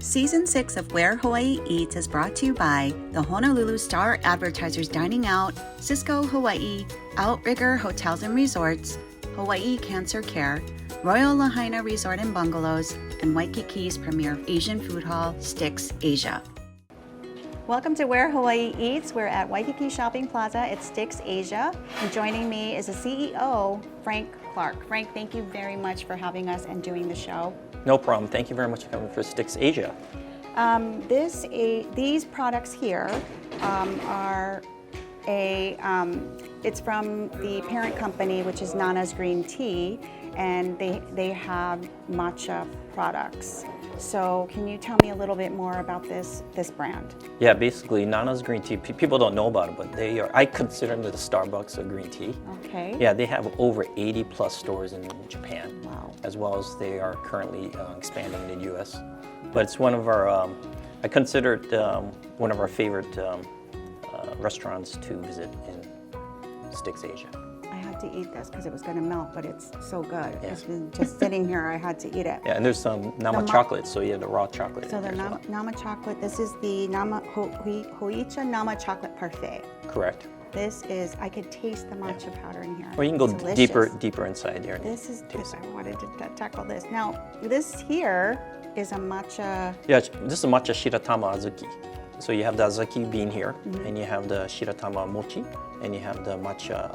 Season 6 of Where Hawaii Eats is brought to you by the Honolulu Star Advertisers Dining Out, Cisco Hawaii, Outrigger Hotels and Resorts, Hawaii Cancer Care, Royal Lahaina Resort and Bungalows, and Waikiki's premier Asian food hall, STIX Asia. Welcome to Where Hawaii Eats. We're at Waikiki Shopping Plaza at Styx Asia. And joining me is the CEO, Frank Clark. Frank, thank you very much for having us and doing the show. No problem. Thank you very much for coming for Styx Asia. These products here it's from the parent company, which is Nana's Green Tea, and they have matcha products. So can you tell me a little bit more about this brand? Yeah, basically Nana's Green Tea, people don't know about it, but I consider them the Starbucks of green tea. Okay. Yeah, they have over 80 plus stores in Japan. Wow. As well as they are currently expanding in the US. But it's one of our, I consider it one of our favorite restaurants to visit in Styx Asia. I had to eat this because it was going to melt, but it's so good. Yeah. It's been just sitting here, I had to eat it. Yeah, and there's some Nama chocolate, so you have the raw chocolate. So the Nama chocolate, this is the Hoicha Nama chocolate parfait. Correct. This is, I could taste the matcha powder in here. Or you can go deeper inside there. This is good. I wanted to tackle this. Now, this here is a matcha. Yeah, this is a matcha shiratama azuki. So you have the azuki bean here, and you have the shiratama mochi, and you have the matcha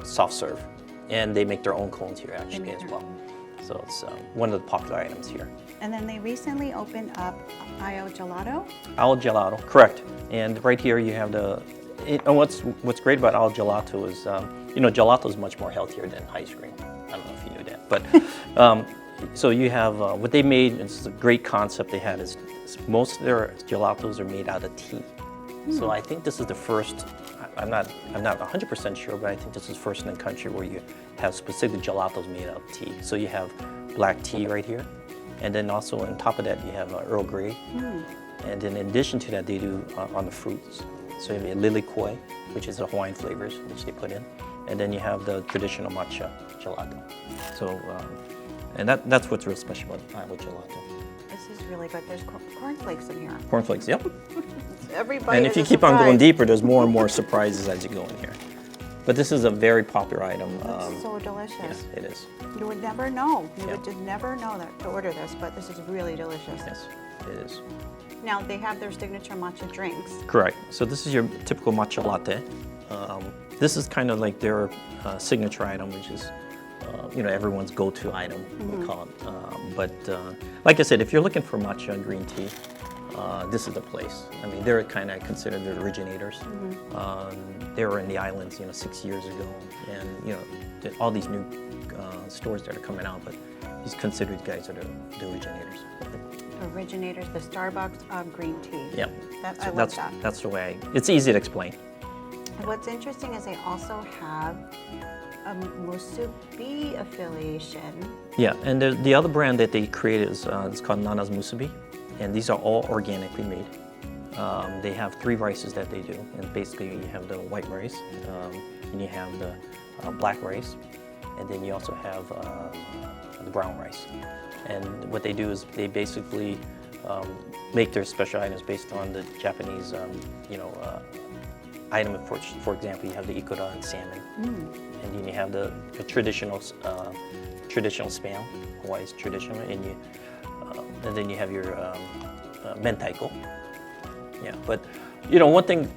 soft serve. And they make their own cones here actually as well. So it's one of the popular items here. And then they recently opened up Ao Gelato. Ao Gelato, correct. And right here you have and what's great about Ao Gelato is, gelato is much more healthier than ice cream. I don't know if you knew that, but so you have what they made. It's a great concept they had. Is most of their gelatos are made out of tea. So I think this is the first. I'm not 100% sure, but I think this is first in the country where you have specific gelatos made out of tea. So you have black tea right here, and then also on top of that you have Earl Grey, and then in addition to that they do on the fruits. So you have lily koi, which is the Hawaiian flavors which they put in, and then you have the traditional matcha gelato. So, and that's what's real special about Ao Gelato. This is really good. There's cornflakes in here. Cornflakes, yep. Everybody. And if you keep on going deeper, there's more and more surprises as you go in here. But this is a very popular item. It's so delicious. Yeah, it is. You would never know. You would just never know that to order this, but this is really delicious. Yes, it is. Now they have their signature matcha drinks. Correct. So this is your typical matcha latte. This is kind of like their signature item, which is everyone's go-to item, we call it. Like I said, if you're looking for matcha green tea, this is the place. I mean, they're kind of considered the originators. They were in the islands, 6 years ago, and all these new stores that are coming out, but these considered guys are the originators. Originators, the Starbucks of green tea. Yeah, I love that. That's the way. It's easy to explain. What's interesting is they also have a Musubi affiliation. Yeah, and the other brand that they created is it's called Nana's Musubi, and these are all organically made. They have 3 rices that they do, and basically you have the white rice, and you have the black rice, and then you also have the brown rice. And what they do is they basically make their special items based on the Japanese, item. For example, you have the ikura and salmon, and then you have the traditional spam, Hawaii's traditional, and then you have your mentaiko. Yeah, but one thing,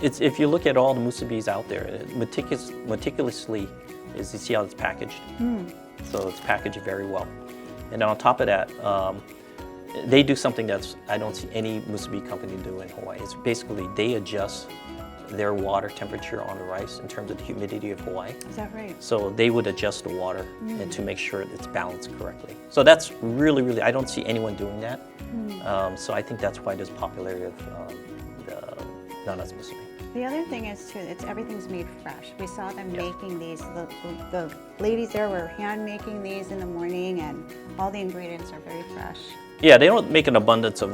it's if you look at all the musubis out there, meticulously is you see how it's packaged. So it's packaged very well. And on top of that, they do something that's I don't see any musubi company do in Hawaii. It's basically they adjust their water temperature on the rice in terms of the humidity of Hawaii. Is that right? So they would adjust the water and to make sure it's balanced correctly. So that's really, really, I don't see anyone doing that. So I think that's why there's popularity of the Nana's Musubi. The other thing is too, everything's made fresh. We saw them making these. The ladies there were hand making these in the morning, and all the ingredients are very fresh. Yeah, they don't make an abundance of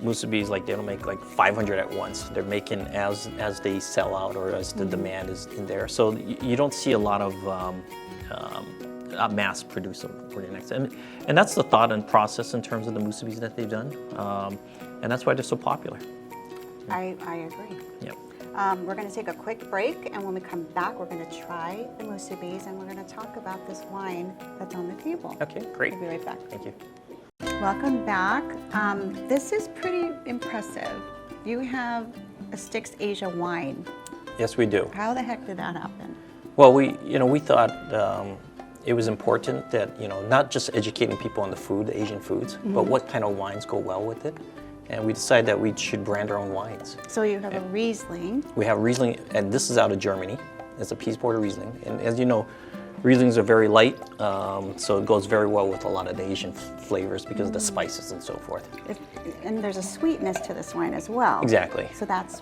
musubis, like they don't make like 500 at once. They're making as they sell out or as the demand is in there. So you don't see a lot of mass produce organics. And that's the thought and process in terms of the musubis that they've done. And that's why they're so popular. I agree. Yep. We're going to take a quick break, and when we come back, we're going to try the musubis, and we're going to talk about this wine that's on the table. Okay, great. We'll be right back. Thank you. Welcome back. This is pretty impressive. You have a STIX Asia wine. Yes, we do. How the heck did that happen? Well, we thought it was important that, not just educating people on the food, the Asian foods, but what kind of wines go well with it. And we decided that we should brand our own wines. So you have a Riesling. We have Riesling, and this is out of Germany. It's a Peace Border Riesling. And as you know, Rieslings are very light, so it goes very well with a lot of the Asian flavors because of the spices and so forth. And there's a sweetness to this wine as well. Exactly. So that's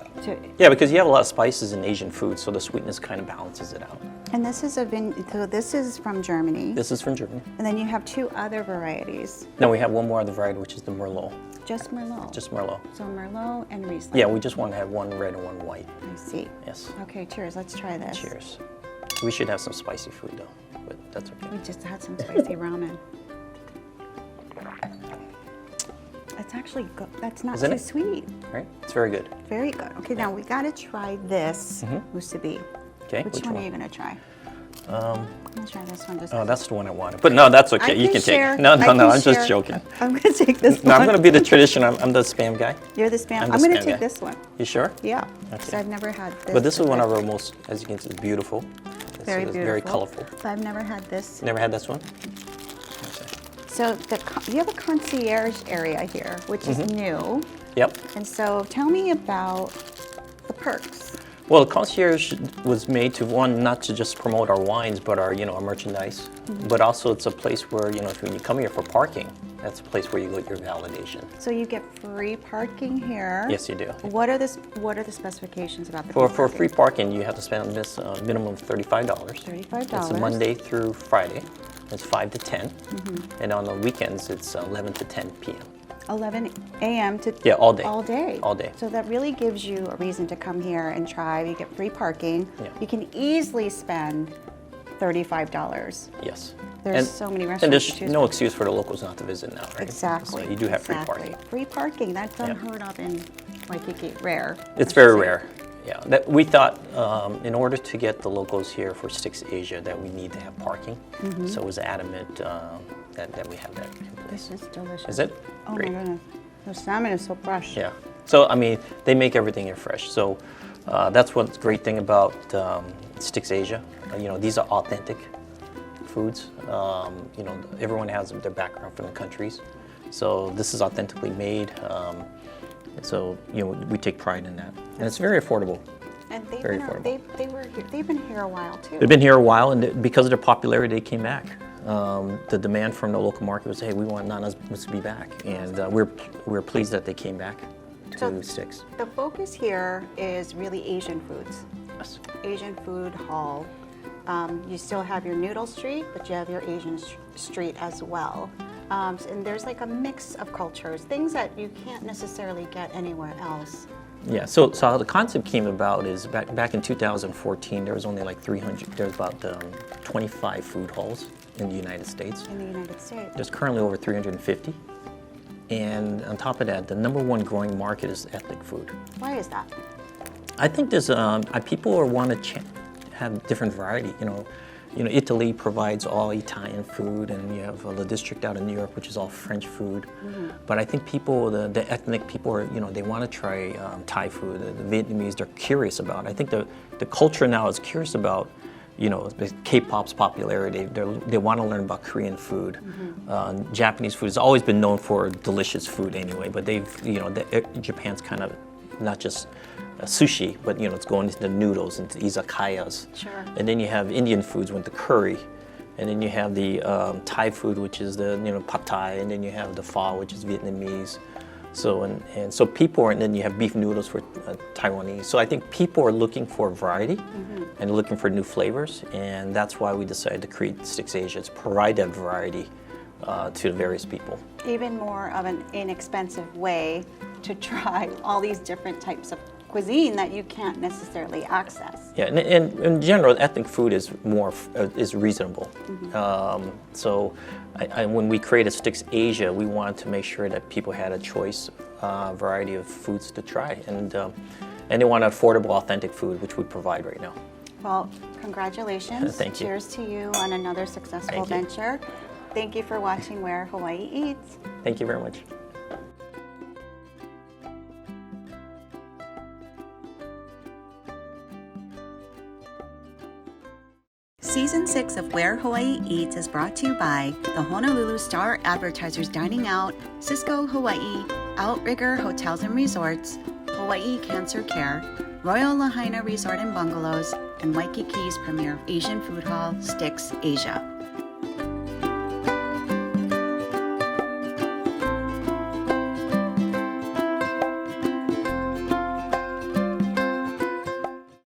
Yeah, because you have a lot of spices in Asian food, so the sweetness kind of balances it out. And this is so this is from Germany. This is from Germany. And then you have two other varieties. No, we have one more other variety, which is the Merlot. Just Merlot. Just Merlot. So Merlot and Riesling. Yeah, we just want to have one red and one white. I see. Yes. Okay, cheers. Let's try this. Cheers. We should have some spicy food though, but that's okay. We just had some spicy ramen. It's actually good. That's not Isn't too it? sweet. Right? It's very good. Very good. Okay, now we got to try this musubi. Okay. Which one are you going to try? I'm going to try this one. Oh, that's the one I wanted. But no, that's okay. You can share. take it. No, I'm share. just joking. I'm going to take this No, one. I'm going to be the tradition. I'm the Spam guy. You're the Spam? I'm I'm the going to Spam take guy. this one. You sure? Yeah. Because Okay. I've never had this. But this is one of our most, as you can see, beautiful. Very It's beautiful. very colorful. But I've never had this. Never had this one? So you have a concierge area here, which is new. Yep. And so tell me about the perks. Well, the concierge was made to, one, not to just promote our wines, but our, our merchandise. But also it's a place where, when you come here for parking, that's a place where you get your validation. So you get free parking here. Yes, you do. What are the specifications about the For free parking, you have to spend this minimum of $35. $35. It's Monday through Friday. It's 5 to 10. And on the weekends, it's 11 to 10 p.m. 11 a.m. to all day. All day. All day. So that really gives you a reason to come here and try. You get free parking. Yeah. You can easily spend $35. Yes. There's so many restaurants And to there's choose no from. excuse for the locals not to visit now, right? Exactly. So you do have free exactly. parking. Free parking. That's unheard of in Waikiki. Rare. It's very rare. Yeah. We thought in order to get the locals here for STIX Asia that we need to have parking. So it was adamant that we have that in place. This is delicious. Is it? Oh Great. my goodness. The salmon is so fresh. Yeah. So, they make everything here fresh. So that's what's great thing about STIX Asia. These are authentic foods. Everyone has their background from the countries. So this is authentically made. So, we take pride in that. And it's very affordable. And they've Very been, affordable. they've been here a while too. They've been here a while, and because of their popularity, they came back. The demand from the local market was, hey, we want Nanamusubi back. And we're pleased that they came back to STIX. The focus here is really Asian foods. Yes. Asian food hall. You still have your noodle street, but you have your Asian street as well. And there's like a mix of cultures, things that you can't necessarily get anywhere else. Yeah, so how the concept came about is back in 2014, there was only like 300, there was about 25 food halls in the United States. In the United States. There's currently over 350. And on top of that, the #1 growing market is ethnic food. Why is that? I think there's people want to have different variety. Italy provides all Italian food, and you have the district out in New York, which is all French food. But I think people, the ethnic people, are they want to try Thai food. The Vietnamese, they're curious about it. I think the culture now is curious about K-pop's popularity. They want to learn about Korean food. Japanese food has always been known for delicious food anyway, but Japan's kind of not just sushi, but it's going into the noodles, into izakayas. Sure. And then you have Indian foods with the curry, and then you have the Thai food, which is the pad Thai, and then you have the pho, which is Vietnamese. So and so people and then you have beef noodles for Taiwanese. So I think people are looking for variety and looking for new flavors, and that's why we decided to create STIX Asia, to provide that variety to the various people. Even more of an inexpensive way to try all these different types of cuisine that you can't necessarily access. Yeah, and in general, ethnic food is is reasonable. So when we created STIX Asia, we wanted to make sure that people had a choice, variety of foods to try, and they want affordable, authentic food, which we provide right now. Well, congratulations. Thank you. Cheers to you on another successful Thank you. venture. Thank you for watching Where Hawaii Eats. Thank you very much. Season 6 of Where Hawaii Eats is brought to you by the Honolulu Star Advertisers Dining Out, Cisco Hawaii, Outrigger Hotels and Resorts, Hawaii Cancer Care, Royal Lahaina Resort and Bungalows, and Waikiki's premier Asian food hall, STIX Asia.